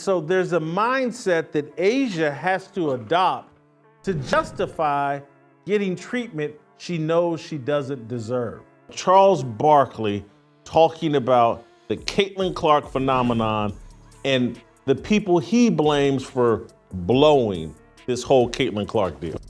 So there's a mindset that Asia has to adopt to justify getting treatment she knows she doesn't deserve. Charles Barkley talking about the Caitlin Clark phenomenon and the people he blames for blowing this whole Caitlin Clark deal.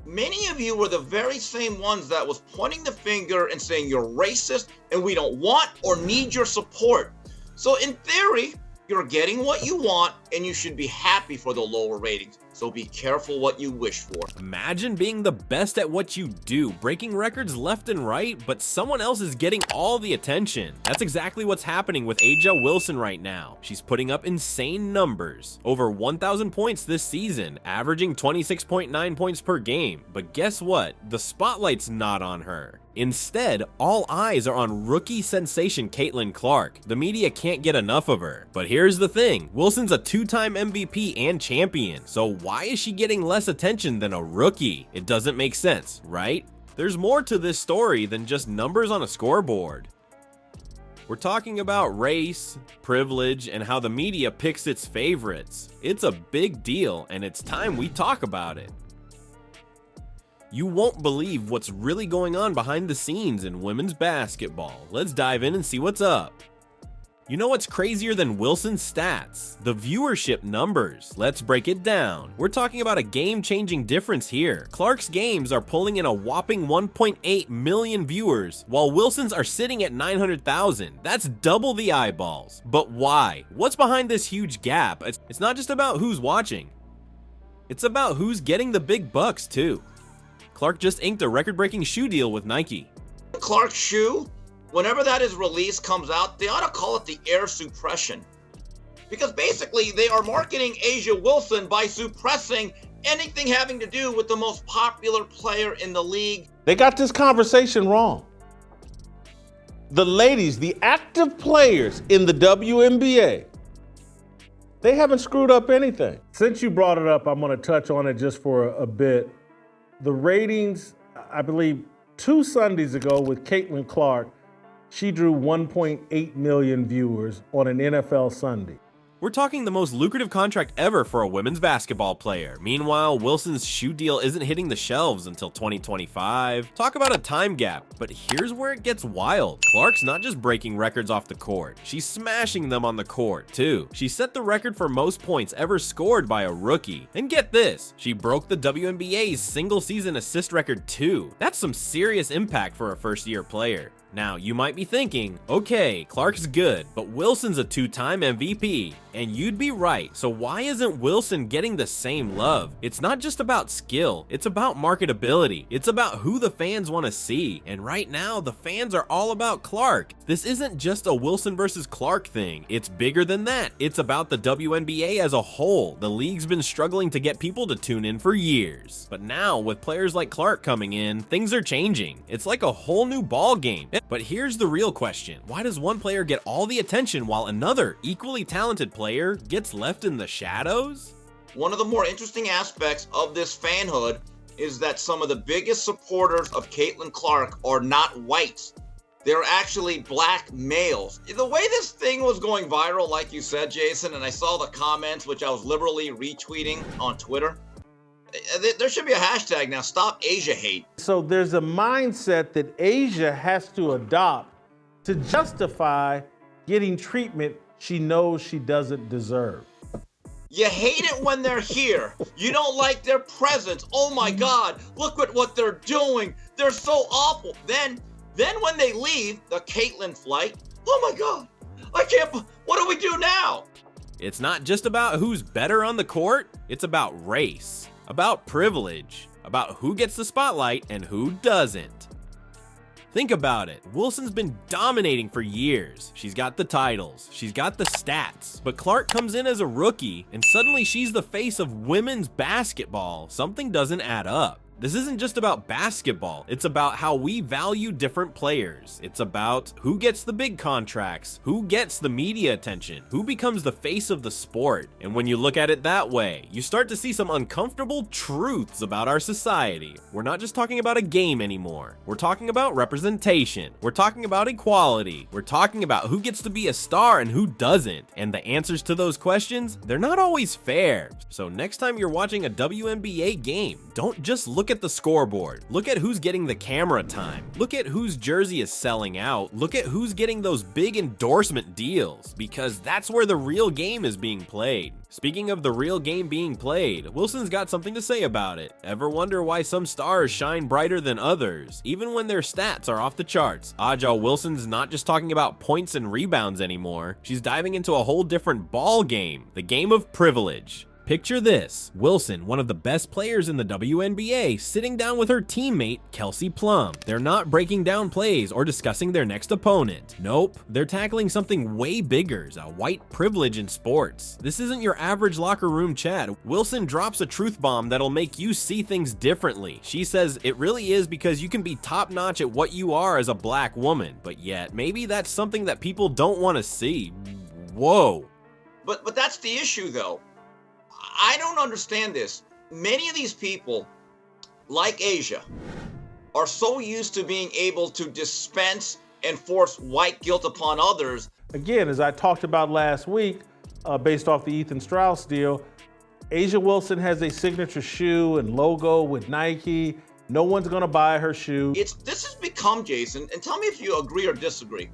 Many of you were the very same ones that was pointing the finger and saying you're racist and we don't want or need your support. So in theory, you're getting what you want and you should be happy for the lower ratings. So be careful what you wish for. Imagine being the best at what you do, breaking records left and right, but someone else is getting all the attention. That's exactly what's happening with A'ja Wilson right now. She's putting up insane numbers. Over 1,000 points this season, averaging 26.9 points per game. But guess what? The spotlight's not on her. Instead, all eyes are on rookie sensation Caitlin Clark. The media can't get enough of her. But here's the thing, Wilson's a two-time MVP and champion, so why is she getting less attention than a rookie? It doesn't make sense, right? There's more to this story than just numbers on a scoreboard. We're talking about race, privilege, and how the media picks its favorites. It's a big deal, and it's time we talk about it. You won't believe what's really going on behind the scenes in women's basketball. Let's dive in and see what's up. You know what's crazier than Wilson's stats? The viewership numbers. Let's break it down. We're talking about a game-changing difference here. Clark's games are pulling in a whopping 1.8 million viewers, while Wilson's are sitting at 900,000. That's double the eyeballs. But why? What's behind this huge gap? It's not just about who's watching. It's about who's getting the big bucks too. Clark just inked a record-breaking shoe deal with Nike. Clark's shoe, whenever that is released, comes out, they ought to call it the air suppression. Because basically they are marketing A'ja Wilson by suppressing anything having to do with the most popular player in the league. They got this conversation wrong. The ladies, the active players in the WNBA, they haven't screwed up anything. Since you brought it up, I'm gonna touch on it just for a bit. The ratings, I believe 2 Sundays ago with Caitlin Clark, she drew 1.8 million viewers on an NFL Sunday. We're talking the most lucrative contract ever for a women's basketball player. Meanwhile, Wilson's shoe deal isn't hitting the shelves until 2025. Talk about a time gap, but here's where it gets wild. Clark's not just breaking records off the court, she's smashing them on the court too. She set the record for most points ever scored by a rookie. And get this, she broke the WNBA's single season assist record too. That's some serious impact for a first-year player. Now, you might be thinking, okay, Clark's good, but Wilson's a 2-time MVP. And you'd be right, so why isn't Wilson getting the same love? It's not just about skill, it's about marketability. It's about who the fans want to see. And right now, the fans are all about Clark. This isn't just a Wilson versus Clark thing, it's bigger than that. It's about the WNBA as a whole. The league's been struggling to get people to tune in for years. But now, with players like Clark coming in, things are changing. It's like a whole new ball game. But here's the real question. Why does one player get all the attention while another, equally talented player, gets left in the shadows? One of the more interesting aspects of this fanhood is that some of the biggest supporters of Caitlin Clark are not whites. They're actually black males. The way this thing was going viral, like you said, Jason, and I saw the comments, which I was liberally retweeting on Twitter, there should be a hashtag now, stop A'ja hate. So there's a mindset that Asia has to adopt to justify getting treatment she knows she doesn't deserve. You hate it when they're here. You don't like their presence. Oh my God, look at what they're doing. They're so awful. Then when they leave, the Caitlin flight, oh my God, I can't, what do we do now? It's not just about who's better on the court, it's about race, about privilege, about who gets the spotlight and who doesn't. Think about it, Wilson's been dominating for years. She's got the titles, she's got the stats, but Clark comes in as a rookie and suddenly she's the face of women's basketball. Something doesn't add up. This isn't just about basketball, it's about how we value different players. It's about who gets the big contracts, who gets the media attention, who becomes the face of the sport. And when you look at it that way, you start to see some uncomfortable truths about our society. We're not just talking about a game anymore. We're talking about representation. We're talking about equality. We're talking about who gets to be a star and who doesn't. And the answers to those questions, they're not always fair. So next time you're watching a WNBA game, don't just look at the scoreboard. Look at who's getting the camera time. Look at whose jersey is selling out. Look at who's getting those big endorsement deals, because that's where the real game is being played. Speaking of the real game being played, Wilson's got something to say about it. Ever wonder why some stars shine brighter than others, even when their stats are off the charts? A'ja Wilson's not just talking about points and rebounds anymore. She's diving into a whole different ball game, the game of privilege. Picture this, Wilson, one of the best players in the WNBA, sitting down with her teammate, Kelsey Plum. They're not breaking down plays or discussing their next opponent. Nope, they're tackling something way bigger, a white privilege in sports. This isn't your average locker room chat. Wilson drops a truth bomb that'll make you see things differently. She says it really is because you can be top notch at what you are as a black woman, but yet maybe that's something that people don't want to see. Whoa. But that's the issue, though. I don't understand this. Many of these people, like A'ja, are so used to being able to dispense and force white guilt upon others. Again, as I talked about last week, based off the Ethan Strauss deal, A'ja Wilson has a signature shoe and logo with Nike. No one's gonna buy her shoe. This has become, Jason, and tell me if you agree or disagree.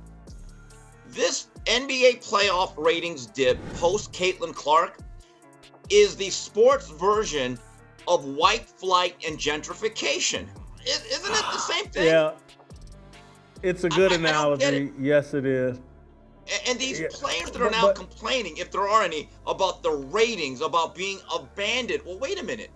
This NBA playoff ratings dip post Caitlin Clark is the sports version of white flight and gentrification. Isn't it the same thing? Yeah, it's a good analogy. Yes, it is. And these players that are now complaining, if there are any, about the ratings, about being abandoned. Well, wait a minute.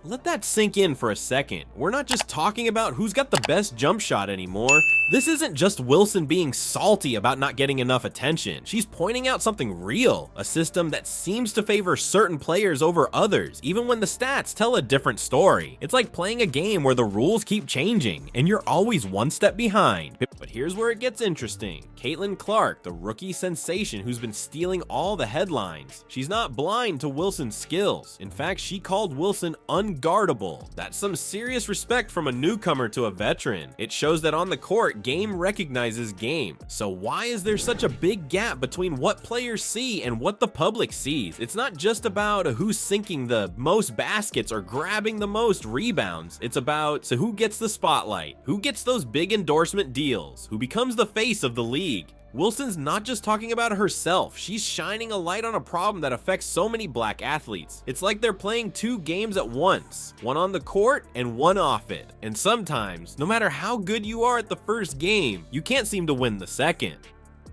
Let that sink in for a second. We're not just talking about who's got the best jump shot anymore. This isn't just Wilson being salty about not getting enough attention. She's pointing out something real, a system that seems to favor certain players over others, even when the stats tell a different story. It's like playing a game where the rules keep changing, and you're always one step behind. But here's where it gets interesting. Caitlin Clark, the rookie sensation who's been stealing all the headlines. She's not blind to Wilson's skills. In fact, she called Wilson unguardable. That's some serious respect from a newcomer to a veteran. It shows that on the court, game recognizes game. So why is there such a big gap between what players see and what the public sees? It's not just about who's sinking the most baskets or grabbing the most rebounds. It's about who gets the spotlight, who gets those big endorsement deals, who becomes the face of the league. Wilson's not just talking about herself, she's shining a light on a problem that affects so many black athletes. It's like they're playing two games at once, one on the court and one off it. And sometimes, no matter how good you are at the first game, you can't seem to win the second.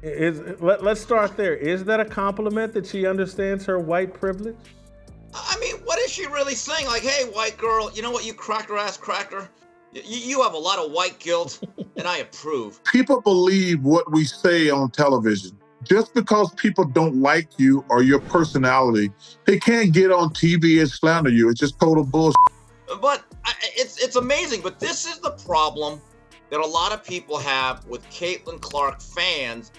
Let's start there. Is that a compliment that she understands her white privilege? I mean, what is she really saying? Like, hey, white girl, you know what, you cracker-ass cracker? You have a lot of white guilt, and I approve. People believe what we say on television. Just because people don't like you or your personality, they can't get on TV and slander you. It's just total bullshit. But it's amazing. But this is the problem that a lot of people have with Caitlin Clark fans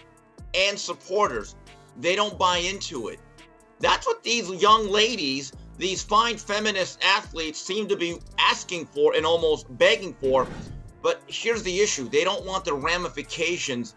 and supporters. They don't buy into it. That's what these young ladies, these fine feminist athletes, seem to be asking for and almost begging for. But here's the issue. They don't want the ramifications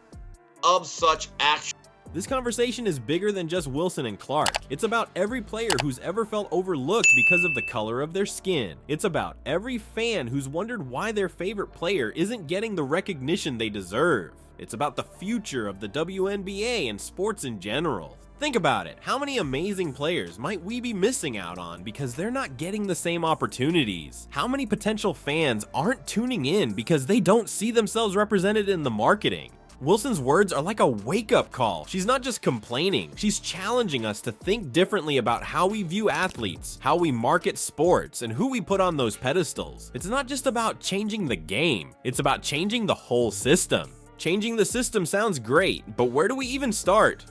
of such action. This conversation is bigger than just Wilson and Clark. It's about every player who's ever felt overlooked because of the color of their skin. It's about every fan who's wondered why their favorite player isn't getting the recognition they deserve. It's about the future of the WNBA and sports in general. Think about it. How many amazing players might we be missing out on because they're not getting the same opportunities? How many potential fans aren't tuning in because they don't see themselves represented in the marketing? Wilson's words are like a wake-up call. She's not just complaining, she's challenging us to think differently about how we view athletes, how we market sports, and who we put on those pedestals. It's not just about changing the game, it's about changing the whole system. Changing the system sounds great, but where do we even start?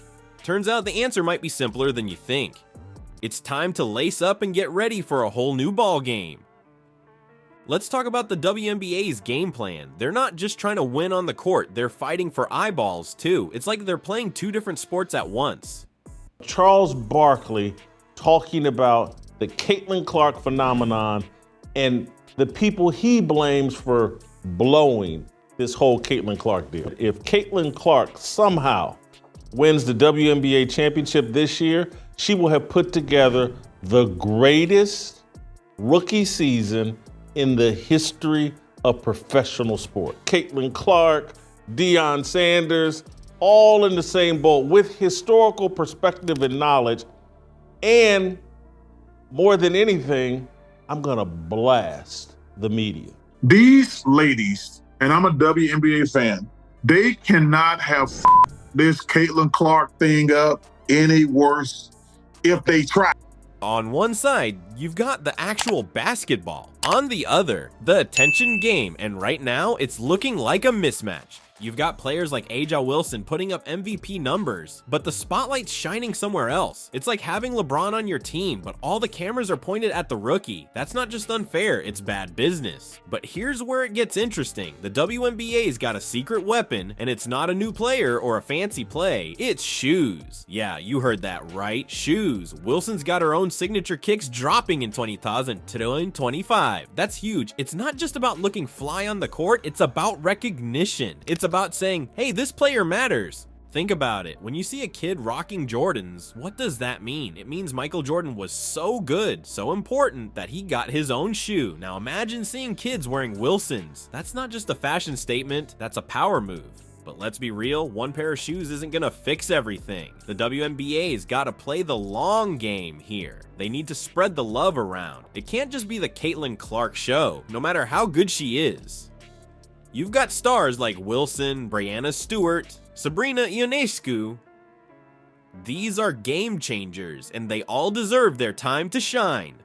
Turns out the answer might be simpler than you think. It's time to lace up and get ready for a whole new ball game. Let's talk about the WNBA's game plan. They're not just trying to win on the court, they're fighting for eyeballs too. It's like they're playing two different sports at once. Charles Barkley talking about the Caitlin Clark phenomenon and the people he blames for blowing this whole Caitlin Clark deal. If Caitlin Clark somehow wins the WNBA championship this year, she will have put together the greatest rookie season in the history of professional sport. Caitlin Clark, Deion Sanders, all in the same boat with historical perspective and knowledge. And more than anything, I'm gonna blast the media. These ladies, and I'm a WNBA fan, they cannot have this Caitlin Clark thing up any worse if they try. On one side, you've got the actual basketball. On the other, the attention game, and right now, it's looking like a mismatch. You've got players like Aja Wilson putting up MVP numbers, but the spotlight's shining somewhere else. It's like having LeBron on your team, but all the cameras are pointed at the rookie. That's not just unfair, it's bad business. But here's where it gets interesting. The WNBA's got a secret weapon, and it's not a new player or a fancy play, it's shoes. Yeah, you heard that right, shoes. Wilson's got her own signature kicks dropping in 2025. That's huge. It's not just about looking fly on the court, it's about recognition. It's about saying, hey, this player matters. Think about it. When you see a kid rocking Jordans, what does that mean? It means Michael Jordan was so good, so important, that he got his own shoe. Now imagine seeing kids wearing Wilsons. That's not just a fashion statement, that's a power move. But let's be real, one pair of shoes isn't gonna fix everything. The WNBA's gotta play the long game here. They need to spread the love around. It can't just be the Caitlin Clark show, no matter how good she is. You've got stars like Wilson, Breanna Stewart, Sabrina Ionescu. These are game changers, and they all deserve their time to shine.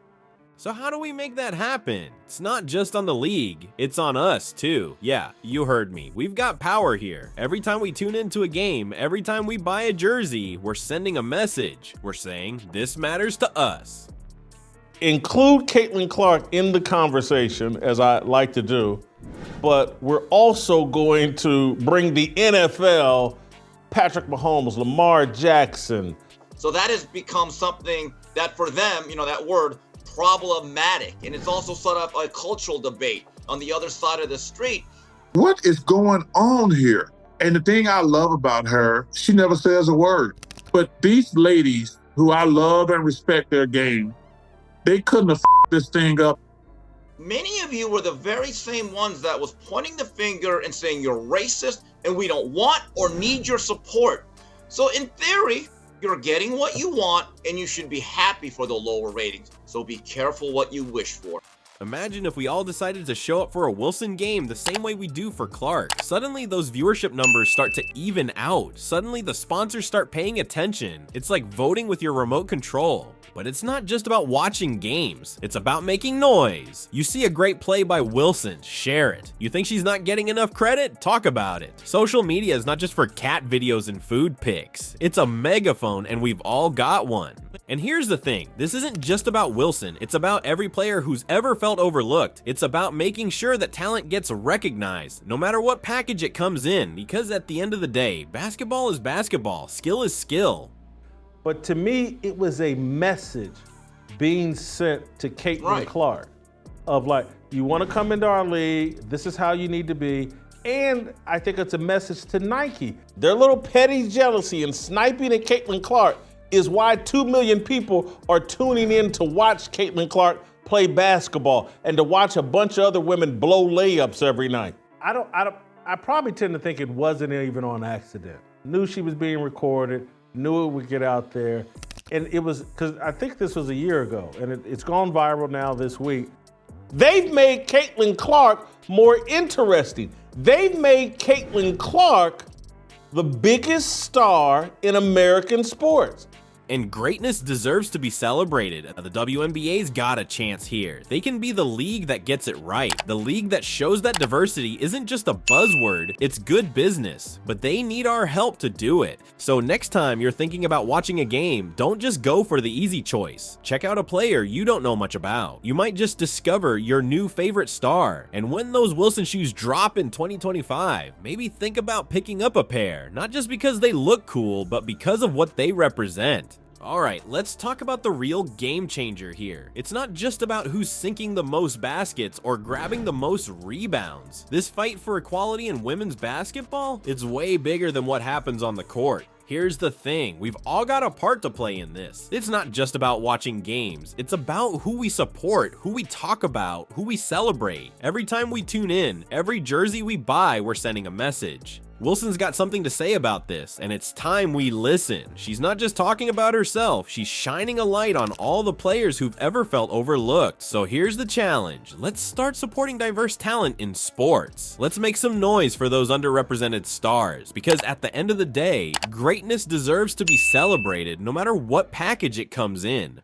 So how do we make that happen? It's not just on the league, it's on us too. Yeah, you heard me. We've got power here. Every time we tune into a game, every time we buy a jersey, we're sending a message. We're saying, this matters to us. Include Caitlin Clark in the conversation, as I like to do, but we're also going to bring the NFL, Patrick Mahomes, Lamar Jackson. So that has become something that for them, that word, problematic. And it's also set up a cultural debate on the other side of the street. What is going on here? And the thing I love about her, she never says a word. But these ladies, who I love and respect their game, they couldn't have this thing up. Many of you were the very same ones that was pointing the finger and saying you're racist and we don't want or need your support. So in theory, you're getting what you want and you should be happy for the lower ratings. So be careful what you wish for. Imagine if we all decided to show up for a Wilson game the same way we do for Clark. Suddenly those viewership numbers start to even out. Suddenly the sponsors start paying attention. It's like voting with your remote control. But it's not just about watching games, it's about making noise. You see a great play by Wilson, share it. You think she's not getting enough credit? Talk about it. Social media is not just for cat videos and food pics. It's a megaphone and we've all got one. And here's the thing, this isn't just about Wilson, it's about every player who's ever felt overlooked. It's about making sure that talent gets recognized, no matter what package it comes in, because at the end of the day, basketball is basketball, skill is skill. But to me, it was a message being sent to Caitlin Clark of like, you want to come into our league, this is how you need to be. And I think it's a message to Nike. Their little petty jealousy and sniping at Caitlin Clark is why 2 million people are tuning in to watch Caitlin Clark play basketball and to watch a bunch of other women blow layups every night. I probably tend to think it wasn't even on accident. Knew she was being recorded, knew it would get out there. And it was, because I think this was a year ago, and it's gone viral now this week. They've made Caitlin Clark more interesting. They've made Caitlin Clark the biggest star in American sports. And greatness deserves to be celebrated. The WNBA's got a chance here. They can be the league that gets it right. The league that shows that diversity isn't just a buzzword, it's good business. But they need our help to do it. So next time you're thinking about watching a game, don't just go for the easy choice. Check out a player you don't know much about. You might just discover your new favorite star. And when those Wilson shoes drop in 2025, maybe think about picking up a pair, not just because they look cool, but because of what they represent. Alright, let's talk about the real game changer here. It's not just about who's sinking the most baskets or grabbing the most rebounds. This fight for equality in women's basketball, it's way bigger than what happens on the court. Here's the thing, we've all got a part to play in this. It's not just about watching games, it's about who we support, who we talk about, who we celebrate. Every time we tune in, every jersey we buy, we're sending a message. Wilson's got something to say about this, and it's time we listen. She's not just talking about herself, she's shining a light on all the players who've ever felt overlooked. So here's the challenge. Let's start supporting diverse talent in sports. Let's make some noise for those underrepresented stars, because at the end of the day, greatness deserves to be celebrated no matter what package it comes in.